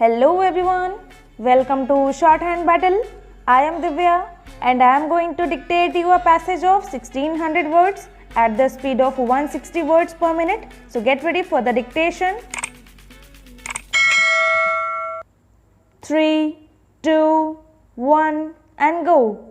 Hello everyone, welcome to Shorthand Battle. I am Divya and I am going to dictate you a passage of 1600 words at the speed of 160 words per minute. So get ready for the dictation. 3, 2, 1 and go.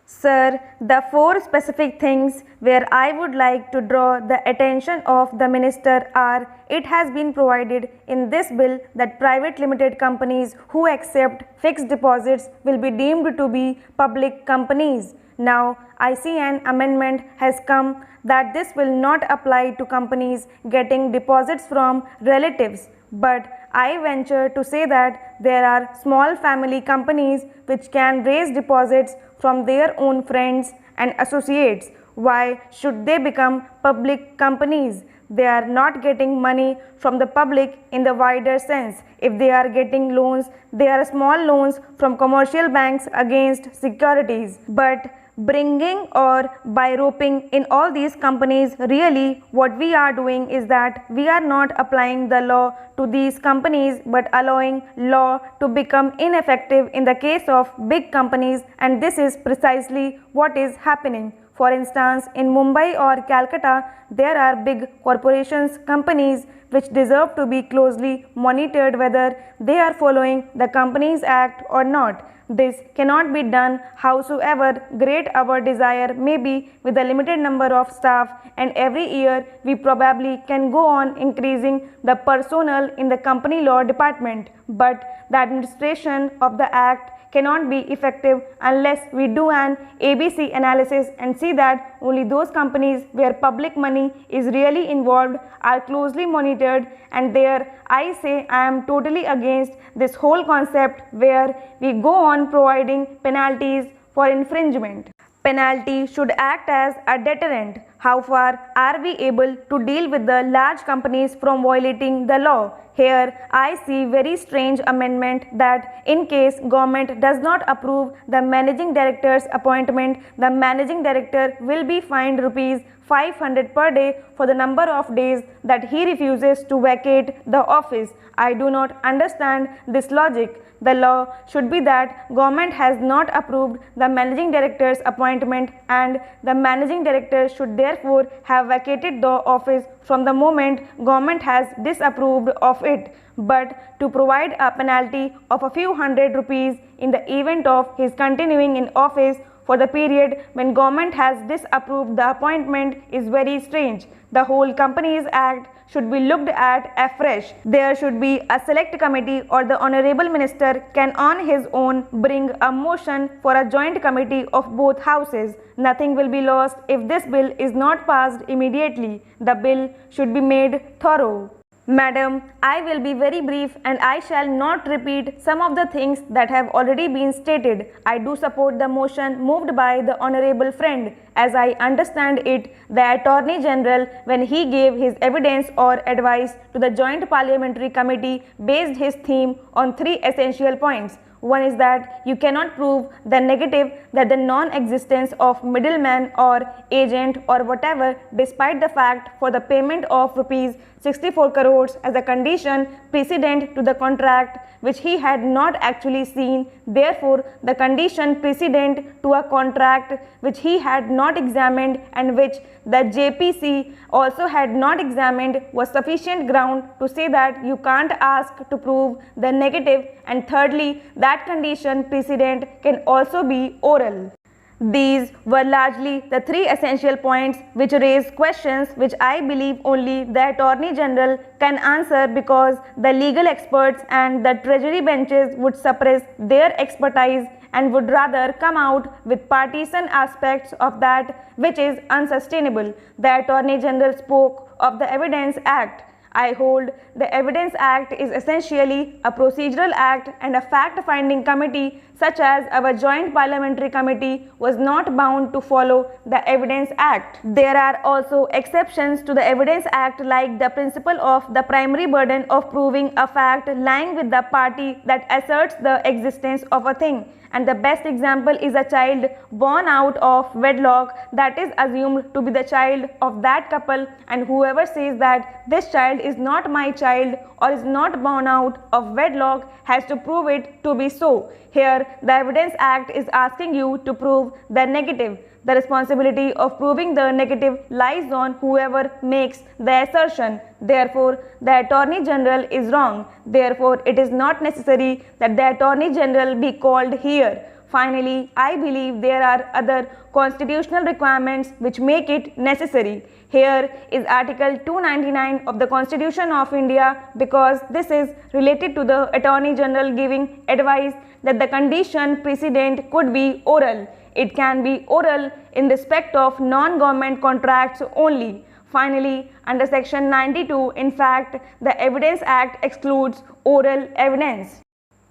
Sir, the 4 specific things where I would like to draw the attention of the minister are: it has been provided in this bill that private limited companies who accept fixed deposits will be deemed to be public companies. Now, I see an amendment has come that this will not apply to companies getting deposits from relatives. But I venture to say that there are small family companies which can raise deposits from their own friends and associates. Why should they become public companies? They are not getting money from the public in the wider sense. If they are getting loans, they are small loans from commercial banks against securities. But bringing or by roping in all these companies, really what we are doing is that we are not applying the law to these companies but allowing law to become ineffective in the case of big companies, and this is precisely what is happening. For instance, in Mumbai or Calcutta, there are big corporations, companies which deserve to be closely monitored whether they are following the Companies Act or not. This cannot be done howsoever great our desire may be with a limited number of staff, and every year we probably can go on increasing the personnel in the company law department. But the administration of the act cannot be effective unless we do an ABC analysis and see that only those companies where public money is really involved are closely monitored. And there I say I am totally against this whole concept where we go on providing penalties for infringement. Penalty should act as a deterrent. How far are we able to deal with the large companies from violating the law? Here I see very strange amendment that in case government does not approve the managing director's appointment, the managing director will be fined rupees 500 per day for the number of days that he refuses to vacate the office. I do not understand this logic. The law should be that government has not approved the managing director's appointment and the managing director should therefore have vacated the office from the moment government has disapproved of it. But to provide a penalty of a few hundred rupees in the event of his continuing in office for the period when government has disapproved the appointment is very strange. The whole Companies Act should be looked at afresh. There should be a select committee, or the honorable minister can on his own bring a motion for a joint committee of both houses. Nothing will be lost if this bill is not passed immediately. The bill should be made thorough. Madam, I will be very brief and I shall not repeat some of the things that have already been stated. I do support the motion moved by the honorable friend. As I understand it, the Attorney General, when he gave his evidence or advice to the Joint Parliamentary Committee, based his theme on 3 essential points. One is that you cannot prove the negative, that the non-existence of middleman or agent or whatever, despite the fact for the payment of rupees 64 crores as a condition precedent to the contract which he had not actually seen. Therefore, the condition precedent to a contract which he had not examined and which the JPC also had not examined was sufficient ground to say that you can't ask to prove the negative. And thirdly, that condition precedent can also be oral. These were largely the 3 essential points which raise questions which I believe only the Attorney General can answer, because the legal experts and the treasury benches would suppress their expertise and would rather come out with partisan aspects of that which is unsustainable. The Attorney General spoke of the Evidence Act. I hold the Evidence Act is essentially a procedural act, and a fact-finding committee such as our Joint Parliamentary Committee was not bound to follow the Evidence Act. There are also exceptions to the Evidence Act, like the principle of the primary burden of proving a fact lying with the party that asserts the existence of a thing, and the best example is a child born out of wedlock that is assumed to be the child of that couple, and whoever says that this child is not my child or is not born out of wedlock has to prove it to be so. Here, the Evidence Act is asking you to prove the negative. The responsibility of proving the negative lies on whoever makes the assertion. Therefore, the Attorney General is wrong. Therefore, it is not necessary that the Attorney General be called here. Finally, I believe there are other constitutional requirements which make it necessary. Here is Article 299 of the Constitution of India, because this is related to the Attorney General giving advice that the condition precedent could be oral. It can be oral in respect of non-government contracts only. Finally, under Section 92, in fact, the Evidence Act excludes oral evidence.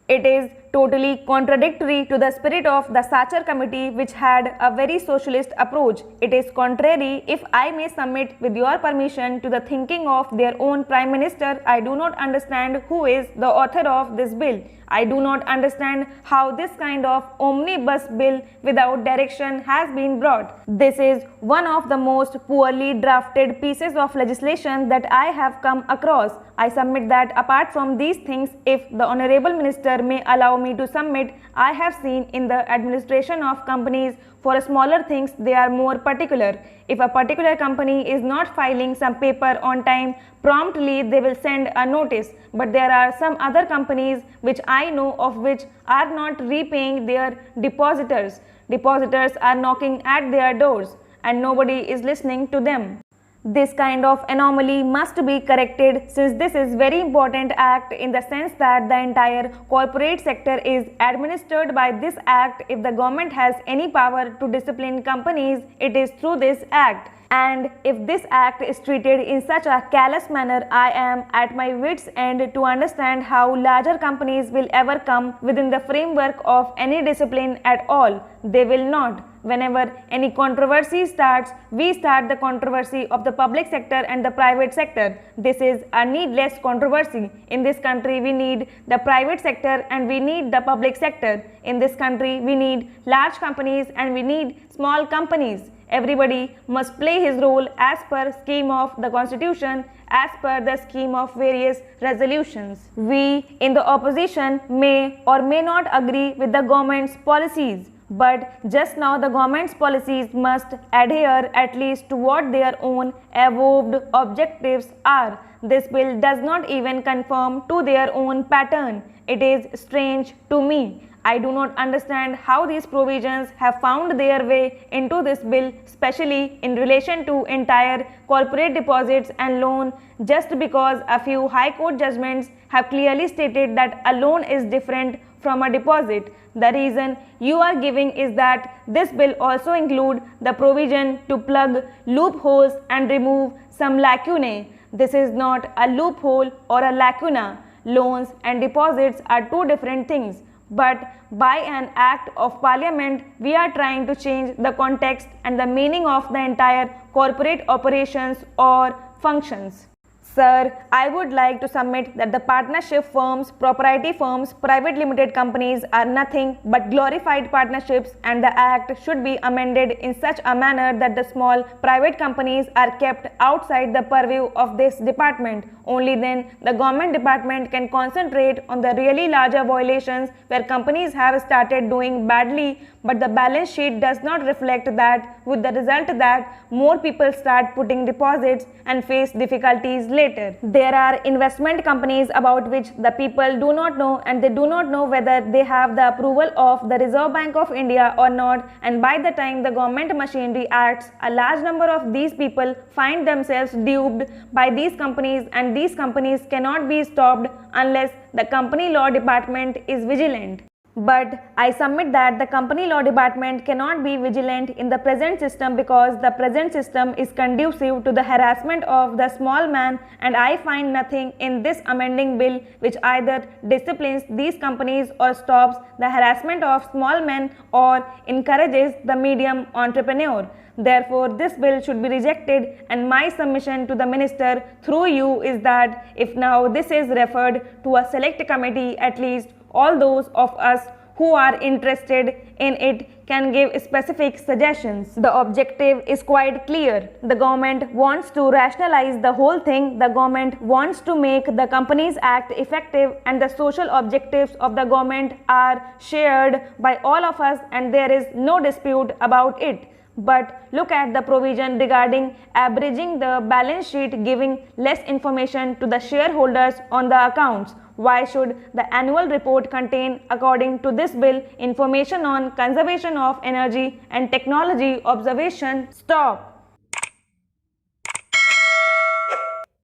It is totally contradictory to the spirit of the Sachar Committee, which had a very socialist approach. It is contrary, if I may submit with your permission, to the thinking of their own Prime Minister. I do not understand who is the author of this bill. I do not understand how this kind of omnibus bill without direction has been brought. This is one of the most poorly drafted pieces of legislation that I have come across. I submit that apart from these things, if the Honorable Minister may allow me to submit, I have seen in the administration of companies, for smaller things they are more particular. If a particular company is not filing some paper on time, promptly they will send a notice. But there are some other companies which I know of which are not repaying their depositors. Depositors are knocking at their doors and nobody is listening to them. This kind of anomaly must be corrected, since this is very important act in the sense that the entire corporate sector is administered by this act. If the government has any power to discipline companies, it is through this act. And if this act is treated in such a callous manner, I am at my wits' end to understand how larger companies will ever come within the framework of any discipline at all. They will not. Whenever any controversy starts, we start the controversy of the public sector and the private sector. This is a needless controversy. In this country, we need the private sector and we need the public sector. In this country, we need large companies and we need small companies. Everybody must play his role as per scheme of the Constitution, as per the scheme of various resolutions. We in the opposition may or may not agree with the government's policies, but just now the government's policies must adhere at least to what their own avowed objectives are. This bill does not even conform to their own pattern. It is strange to me. I do not understand how these provisions have found their way into this bill, especially in relation to entire corporate deposits and loan, just because a few High Court judgments have clearly stated that a loan is different from a deposit. The reason you are giving is that this bill also includes the provision to plug loopholes and remove some lacunae. This is not a loophole or a lacuna. Loans and deposits are two different things. But by an act of Parliament, we are trying to change the context and the meaning of the entire corporate operations or functions. Sir, I would like to submit that the partnership firms, proprietary firms, private limited companies are nothing but glorified partnerships, and the Act should be amended in such a manner that the small private companies are kept outside the purview of this department. Only then the government department can concentrate on the really larger violations where companies have started doing badly, but the balance sheet does not reflect that, with the result that more people start putting deposits and face difficulties later. There are investment companies about which the people do not know, and they do not know whether they have the approval of the Reserve Bank of India or not, and by the time the government machinery acts, a large number of these people find themselves duped by these companies, and these companies cannot be stopped unless the company law department is vigilant. But I submit that the company law department cannot be vigilant in the present system, because the present system is conducive to the harassment of the small man, and I find nothing in this amending bill which either disciplines these companies or stops the harassment of small men or encourages the medium entrepreneur. Therefore, this bill should be rejected, and my submission to the minister through you is that if now this is referred to a select committee, at least all those of us who are interested in it can give specific suggestions. The objective is quite clear. The government wants to rationalize the whole thing. The government wants to make the Companies Act effective, and the social objectives of the government are shared by all of us, and there is no dispute about it. But look at the provision regarding abridging the balance sheet, giving less information to the shareholders on the accounts. Why should the annual report contain, according to this bill, information on conservation of energy and technology observation? Stop.